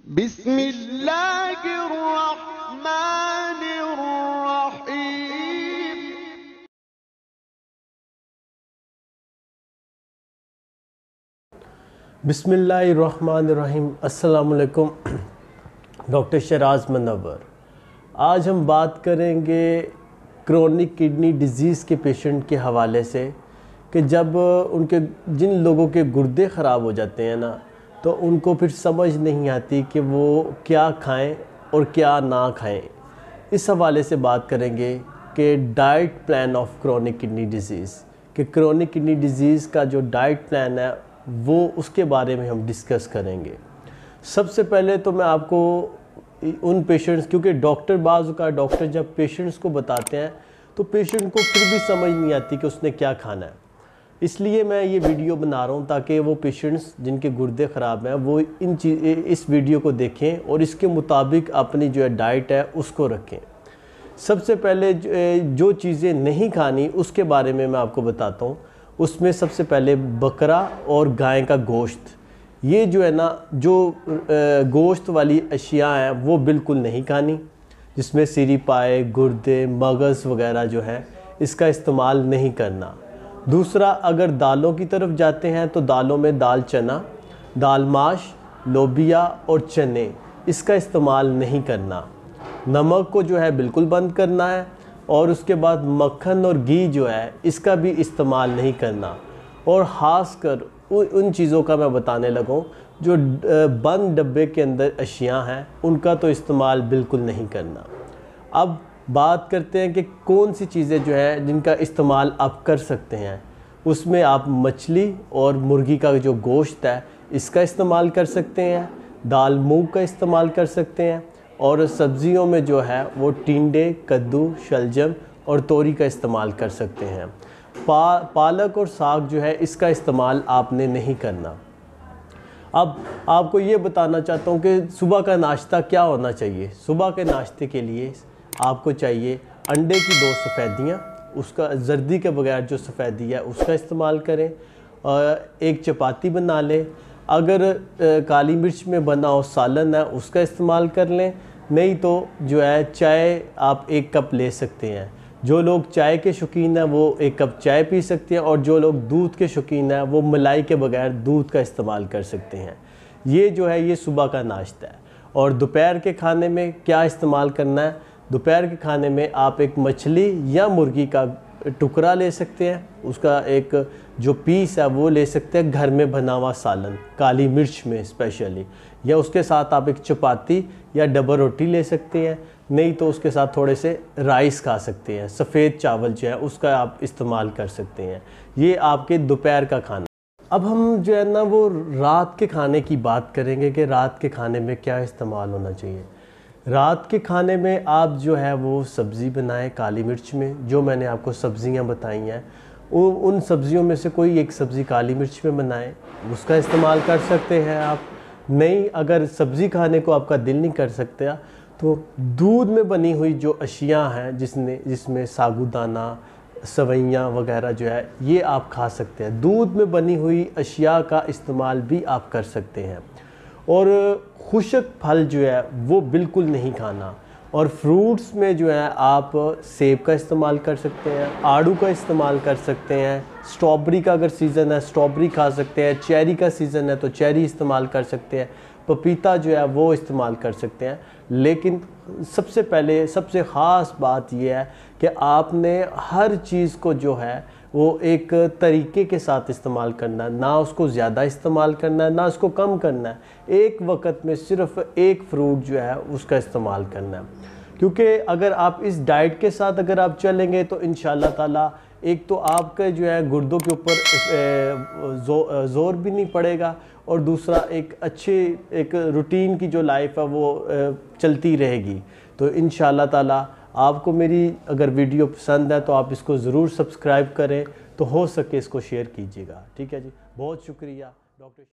बिस्मिल्लाहिर्रहमानिर्रहीम। बिस्मिल्लाहिर्रहमानिर्रहीम। अस्सलामुअलैकुम। डॉक्टर शराज मुनव्वर। आज हम बात करेंगे क्रोनिक किडनी डिजीज़ के पेशेंट के हवाले से कि जब उनके जिन लोगों के गुर्दे ख़राब हो जाते हैं ना, तो उनको फिर समझ नहीं आती कि वो क्या खाएं और क्या ना खाएं। इस हवाले से बात करेंगे कि diet plan of chronic kidney disease, कि क्रोनिक किडनी डिजीज़ का जो डाइट प्लान है वो उसके बारे में हम डिस्कस करेंगे। सबसे पहले तो मैं आपको उन पेशेंट्स, क्योंकि डॉक्टर जब पेशेंट्स को बताते हैं तो पेशेंट को फिर भी समझ नहीं आती कि उसने क्या खाना है, इसलिए मैं ये वीडियो बना रहा हूँ ताकि वो पेशेंट्स जिनके गुर्दे ख़राब हैं वो इस वीडियो को देखें और इसके मुताबिक अपनी जो है डाइट है उसको रखें। सबसे पहले जो चीज़ें नहीं खानी उसके बारे में मैं आपको बताता हूँ। उसमें सबसे पहले बकरा और गाय का गोश्त, ये जो है ना, जो गोश्त वाली अशिया हैं वो बिल्कुल नहीं खानी, जिसमें सीरी पाए, गुर्दे, मगज़ वगैरह जो है इसका इस्तेमाल नहीं करना। दूसरा, अगर दालों की तरफ जाते हैं तो दालों में दाल चना, दाल माश, लोबिया और चने, इसका इस्तेमाल नहीं करना। नमक को जो है बिल्कुल बंद करना है, और उसके बाद मक्खन और घी जो है इसका भी इस्तेमाल नहीं करना। और ख़ासकर उन चीज़ों का मैं बताने लगा जो बंद डब्बे के अंदर अशिया हैं, उनका तो इस्तेमाल बिल्कुल नहीं करना। अब बात करते हैं कि कौन सी चीज़ें जो है जिनका इस्तेमाल आप कर सकते हैं। उसमें आप मछली और मुर्गी का जो गोश्त है इसका इस्तेमाल कर सकते हैं, दाल मूंग का इस्तेमाल कर सकते हैं, और सब्ज़ियों में जो है वो टिंडे, कद्दू, शलजम और तोरी का इस्तेमाल कर सकते हैं। पालक और साग जो है इसका इस्तेमाल आपने नहीं करना। अब आपको ये बताना चाहता हूँ कि सुबह का नाश्ता क्या होना चाहिए। सुबह के नाश्ते के लिए आपको चाहिए अंडे की 2 सफ़ेदियाँ, उसका जर्दी के बगैर जो सफ़ेदी है उसका इस्तेमाल करें। एक चपाती बना लें। अगर काली मिर्च में बना हो सालन है उसका इस्तेमाल कर लें, नहीं तो जो है चाय आप 1 कप ले सकते हैं। जो लोग चाय के शौकीन हैं वो 1 कप चाय पी सकते हैं, और जो लोग दूध के शौकीन हैं वो मलाई के बगैर दूध का इस्तेमाल कर सकते हैं। ये जो है ये सुबह का नाश्ता है। और दोपहर के खाने में क्या इस्तेमाल करना है? दोपहर के खाने में आप एक मछली या मुर्गी का टुकड़ा ले सकते हैं, उसका एक जो पीस है वो ले सकते हैं, घर में बना हुआ सालन काली मिर्च में स्पेशली, या उसके साथ आप एक चपाती या डबल रोटी ले सकते हैं, नहीं तो उसके साथ थोड़े से राइस खा सकते हैं। सफ़ेद चावल जो है उसका आप इस्तेमाल कर सकते हैं। ये आपके दोपहर का खाना। अब हम जो है ना वो रात के खाने की बात करेंगे कि रात के खाने में क्या इस्तेमाल होना चाहिए। रात के खाने में आप जो है वो सब्ज़ी बनाएं काली मिर्च में। जो मैंने आपको सब्ज़ियां बताई हैं उन सब्ज़ियों में से कोई एक सब्ज़ी काली मिर्च में बनाएं, उसका इस्तेमाल कर सकते हैं आप। नहीं, अगर सब्ज़ी खाने को आपका दिल नहीं कर सकता तो दूध में बनी हुई जो अशिया हैं जिसमें साबूदाना, सवैयाँ वगैरह जो है ये आप खा सकते हैं। दूध में बनी हुई अशिया का इस्तेमाल भी आप कर सकते हैं। और खुश्क फल जो है वो बिल्कुल नहीं खाना। और फ्रूट्स में जो है आप सेब का इस्तेमाल कर सकते हैं, आड़ू का इस्तेमाल कर सकते हैं, स्ट्रॉबेरी का अगर सीज़न है स्ट्रॉबेरी खा सकते हैं, चेरी का सीज़न है तो चेरी इस्तेमाल कर सकते हैं, पपीता जो है वो इस्तेमाल कर सकते हैं। लेकिन सबसे पहले सबसे ख़ास बात यह है कि आपने हर चीज़ को जो है वो एक तरीके के साथ इस्तेमाल करना है, ना उसको ज़्यादा इस्तेमाल करना है ना उसको कम करना है। एक वक्त में सिर्फ एक फ्रूट जो है उसका इस्तेमाल करना है, क्योंकि अगर आप इस डाइट के साथ अगर आप चलेंगे तो इंशाल्लाह ताला एक तो आपके जो है गुर्दों के ऊपर ज़ोर भी नहीं पड़ेगा, और दूसरा एक रूटीन की जो लाइफ है वो चलती रहेगी। तो इंशाल्लाह ताला आपको मेरी अगर वीडियो पसंद है तो आप इसको ज़रूर सब्सक्राइब करें, तो हो सके इसको शेयर कीजिएगा। ठीक है जी, बहुत शुक्रिया डॉक्टर।